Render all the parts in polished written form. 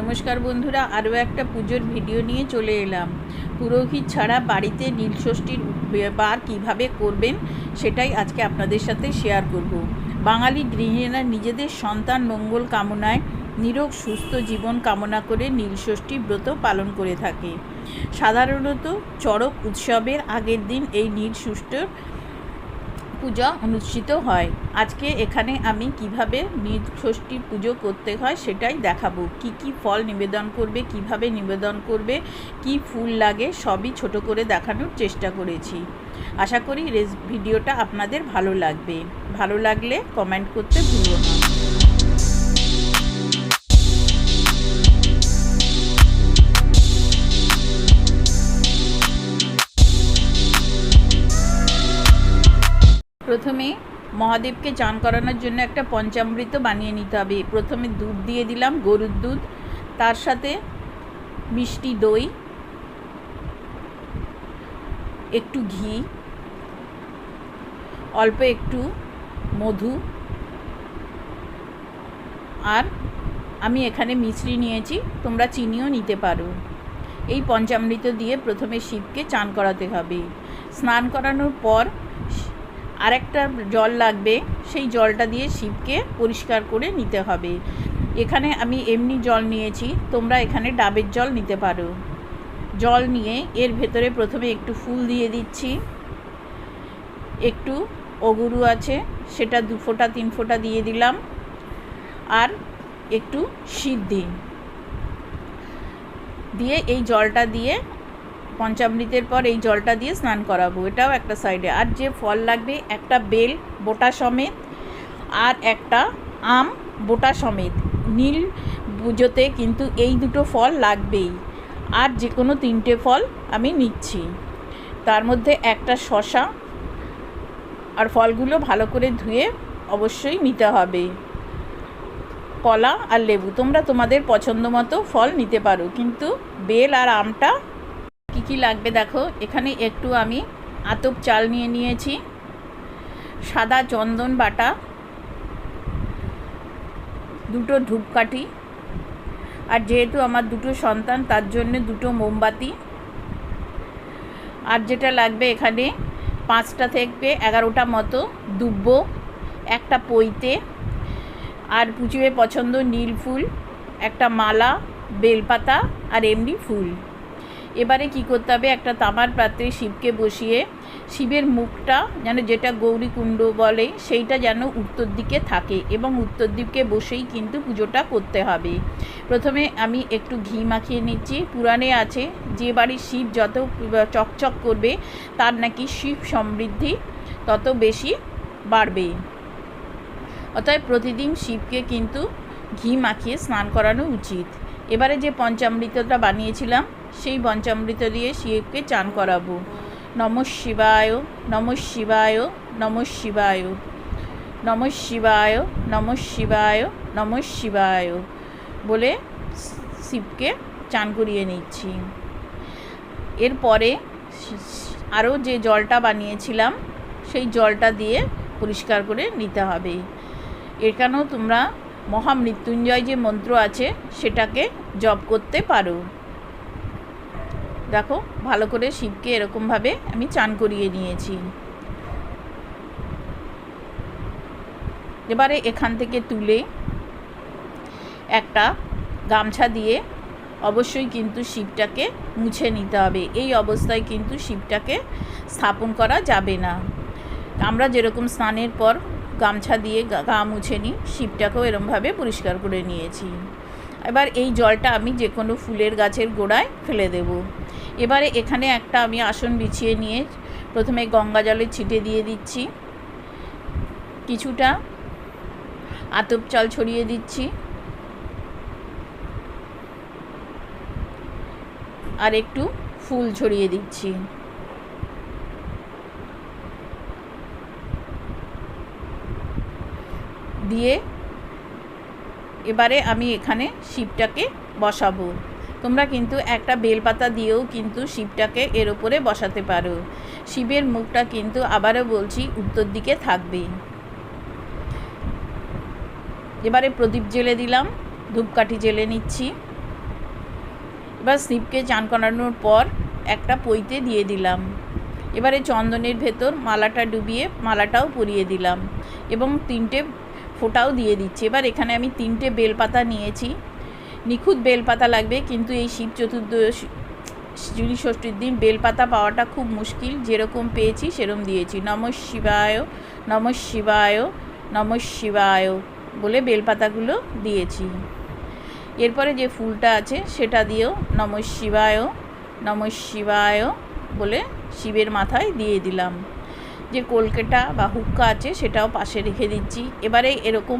নমস্কার বন্ধুরা, আরও একটা পুজোর ভিডিও নিয়ে চলে এলাম। পুরোহিত ছাড়া বাড়িতে নীলষষ্ঠীর বার কীভাবে করবেন সেটাই আজকে আপনাদের সাথে শেয়ার করব। বাঙালি গৃহিণীরা নিজেদের সন্তান মঙ্গল কামনায় নিরোগ সুস্থ জীবন কামনা করে নীলষষ্ঠী ব্রত পালন করে থাকে। সাধারণত চড়ক উৎসবের আগের দিন এই নীলষষ্ঠীর পূজা অনুষ্ঠিত হয়। আজকে এখানে আমি কিভাবে নীলষষ্ঠী পুজো করতে হয় সেটাই দেখাবো। কি কি ফল নিবেদন করবে, কিভাবে নিবেদন করবে, কি ফুল লাগে সবই ছোট করে দেখানোর চেষ্টা করেছি। আশা করি ভিডিওটা আপনাদের ভালো লাগবে। ভালো লাগলে কমেন্ট করতে ভুলো না। প্রথমে মহাদেবকে চান করানোর জন্য একটা পঞ্চামৃত বানিয়ে নিতে হবে। প্রথমে দুধ দিয়ে দিলাম, গরুর দুধ, তার সাথে মিষ্টি দই, একটু ঘি, অল্প একটু মধু, আর আমি এখানে মিশ্রি নিয়েছি, তোমরা চিনিও নিতে পারো। এই পঞ্চামৃত দিয়ে প্রথমে শিবকে চান করাতে হবে। স্নান করানোর পর আরেকটা জল লাগবে, সেই জলটা দিয়ে শিবকে পরিষ্কার করে নিতে হবে। এখানে আমি এমনি জল নিয়েছি, তোমরা এখানে ডাবের জল নিতে পারো। জল নিয়ে এর ভেতরে প্রথমে একটু ফুল দিয়ে দিচ্ছি, একটু অগুরু আছে সেটা 2 ফোঁটা 3 ফোঁটা দিয়ে দিলাম, আর একটু সিদ্ধি দিয়ে এই জলটা দিয়ে পঞ্চামৃতের পর এই জলটা দিয়ে স্নান করাবো। এটাও একটা সাইডে। আর যে ফল লাগবে, একটা বেল বোটা সমেত আর একটা আম বোটা সমেত। নীল পুজোতে কিন্তু এই দুটো ফল লাগবেই। আর যে কোনো 3টে ফল আমি নিচ্ছি। তার মধ্যে একটা শসা, আর ফলগুলো ভালো করে ধুয়ে অবশ্যই নিতে হবে। কলা আর লেবু, তোমরা তোমাদের পছন্দ মতো ফল নিতে পারো, কিন্তু বেল আর আমটা কী কী লাগবে দেখো। এখানে একটু আমি আতপ চাল নিয়ে নিয়েছি, সাদা চন্দন বাটা, 2টো ধূপকাঠি, আর যেহেতু আমার 2টো সন্তান তার জন্য 2টো মোমবাতি, আর যেটা লাগবে এখানে 5টা থেকে 11টা মতো দুব্ব, একটা পৈতে, আর পুজোয় পছন্দ নীল ফুল, একটা মালা, বেলপাতা আর এমনি ফুল। এবারে কি করতে হবে, একটা তামার পাত্রে শিবকে বসিয়ে শিবের মুখটা যেন, যেটা গৌরীকুণ্ড বলে, সেইটা যেন উত্তর দিকে থাকে, এবং উত্তর দিকে বসেই কিন্তু পুজোটা করতে হবে। প্রথমে আমি একটু ঘি মাখিয়ে নিচ্ছি। পুরাণে আছে যে বাড়ির শিব যত চকচক করবে তার নাকি শিব সমৃদ্ধি তত বেশি বাড়বে। অতএব প্রতিদিন শিবকে কিন্তু ঘি মাখিয়ে স্নান করানো উচিত। এবারে যে পঞ্চামৃতটা বানিয়েছিলাম সেই পঞ্চামৃত দিয়ে শিবকে চান করাবো। নমঃ শিবায়, নমঃ শিবায়, নমঃ শিবায়, নমঃ শিবায়, নমঃ শিবায়, নমঃ শিবায় বলে শিবকে চান করিয়ে নিচ্ছি। এরপরে আরও যে জলটা বানিয়েছিলাম সেই জলটা দিয়ে পরিষ্কার করে নিতে হবে। এখানেও তোমরা মহামৃত্যুঞ্জয় যে মন্ত্র আছে সেটাকে জপ করতে পারো। দেখো ভালো করে শিবকে এরকমভাবে আমি চান করিয়ে নিয়েছি। এবারে এখান থেকে তুলে একটা গামছা দিয়ে অবশ্যই কিন্তু শিবটাকে মুছে নিতে হবে। এই অবস্থায় কিন্তু শিবটাকে স্থাপন করা যাবে না। আমরা যেরকম স্নানের পর গামছা দিয়ে গা মুছে নিই, শিবটাকেও এরমভাবে পরিষ্কার করে নিয়েছি। এবার এই জলটা আমি যে কোনো ফুলের গাছের গোড়ায় ফেলে দেব। এবারে এখানে একটা আমি আসন বিছিয়ে নিয়ে প্রথমে গঙ্গা জলের ছিটে দিয়ে দিচ্ছি, কিছুটা আতপ চাল ছড়িয়ে দিচ্ছি, আর একটু ফুল ছড়িয়ে দিচ্ছি। দিয়ে এবারে আমি এখানে শিবটাকে বসাবো। তোমরা কিন্তু একটা বেলপাতা দিয়েও কিন্তু শিবটাকে এর ওপরে বসাতে পারো। শিবের মুখটা কিন্তু আবারও বলছি উত্তর দিকে থাকবে। এবারে প্রদীপ জ্বেলে দিলাম, ধূপকাঠি জ্বেলে নিচ্ছি। এবার শিবকে চান করানোর পর একটা পইতে দিয়ে দিলাম। এবারে চন্দনের ভেতর মালাটা ডুবিয়ে মালাটাও পরিয়ে দিলাম এবং 3টে ফোঁটাও দিয়ে দিচ্ছি। এবার এখানে আমি 3টে বেলপাতা নিয়েছি। নিখুঁত বেলপাতা লাগবে, কিন্তু এই শিব চতুর্দশী ষষ্ঠীর দিন বেলপাতা পাওয়াটা খুব মুশকিল। যেরকম পেয়েছি সেরকম দিয়েছি। নমঃ শিবায়, নমঃ শিবায়, নমঃ শিবায় বলে বেলপাতাগুলো দিয়েছি। এরপরে যে ফুলটা আছে সেটা দিয়েও নমঃ শিবায়, নমঃ শিবায় বলে শিবের মাথায় দিয়ে দিলাম। যে কলকেটা বা হুক্কা আছে সেটাও পাশে রেখে দিচ্ছি। এবারে এরকম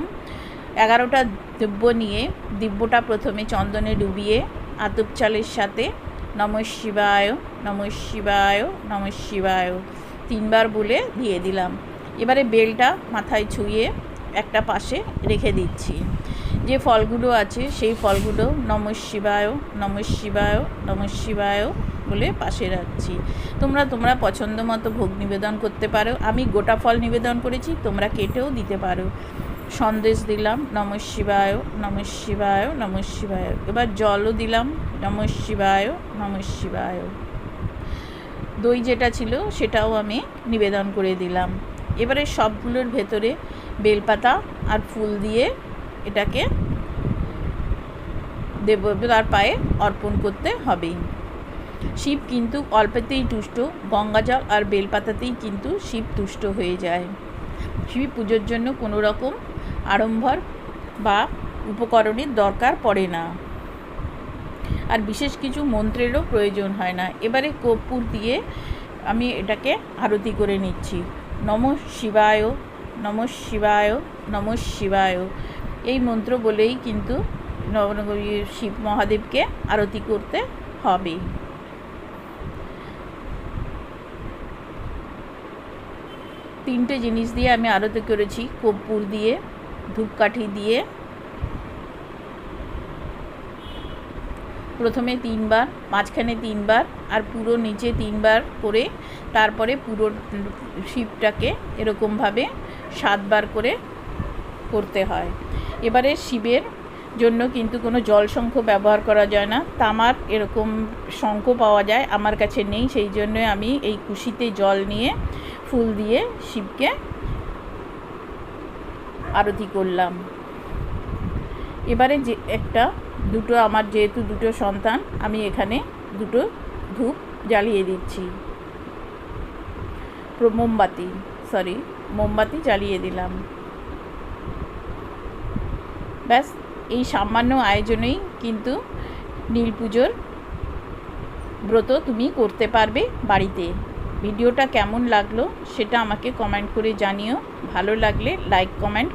11টা দিব্য নিয়ে দিব্যটা প্রথমে চন্দনে ডুবিয়ে আতপ চালের সাথে নমঃ শিবায়, নমঃ শিবায়, নমঃ শিবায় 3বার বলে দিয়ে দিলাম। এবারে বেলটা মাথায় ছুঁয়ে একটা পাশে রেখে দিচ্ছি। যে ফলগুলো আছে সেই ফলগুলো নমঃ শিবায়, নমঃ শিবায়, নমঃ শিবায় বলে পাশে রাখছি। তোমরা পছন্দ মতো ভোগ নিবেদন করতে পারো। আমি গোটা ফল নিবেদন করেছি, তোমরা কেটেও দিতে পারো। সন্দেশ দিলাম, নমঃ শিবায়, নমঃ শিবায়, নমঃ শিবায়। এবার জলও দিলাম, নমঃ শিবায়, নমঃ শিবায়। দই যেটা ছিল সেটাও আমি নিবেদন করে দিলাম। এবারে সবগুলোর ভেতরে বেলপাতা আর ফুল দিয়ে এটাকে দেবতার পায়ে অর্পণ করতে হবে। শিব কিন্তু অল্পতেই তুষ্ট, গঙ্গাজল আর বেলপাতাতেই কিন্তু শিব তুষ্ট হয়ে যায়। শিব পুজোর জন্য কোনো রকম আড়ম্বর বা উপকরণের দরকার পড়ে না, আর বিশেষ কিছু মন্ত্রেরও প্রয়োজন হয় না। এবারে কর্পূর দিয়ে আমি এটাকে আরতি করে নিচ্ছি। নমঃ শিবায়, নমঃ শিবায়, নমঃ শিবায় এই মন্ত্র বলেই কিন্তু শিব মহাদেবকে আরতি করতে হবে। তিনটে জিনিস দিয়ে আমি আরতি করেছি, কর্পূর দিয়ে, ধূপকাঠি দিয়ে। প্রথমে 3বার, মাঝখানে 3বার আর পুরো নিচে 3বার করে তারপরে পুরো শিবটাকে এরকমভাবে 7বার করে করতে হয়। এবারে শিবের জন্য কিন্তু কোনো জল শঙ্খ ব্যবহার করা যায় না। তামার এরকম শঙ্খ পাওয়া যায়, আমার কাছে নেই, সেই জন্য আমি এই কুশিতে জল নিয়ে ফুল দিয়ে শিবকে আরতি করলাম। এবারে যে দুটো আমার যেহেতু 2টো সন্তান, আমি এখানে 2টো ধূপ জ্বালিয়ে দিচ্ছি। মোমবাতি জ্বালিয়ে দিলাম। ব্যাস, এই সামান্য আয়োজনেই কিন্তু নীল পুজোর ব্রত তুমি করতে পারবে বাড়িতে। ভিডিওটা কেমন লাগলো সেটা আমাকে কমেন্ট করে জানিও। ভালো লাগলে লাইক কমেন্ট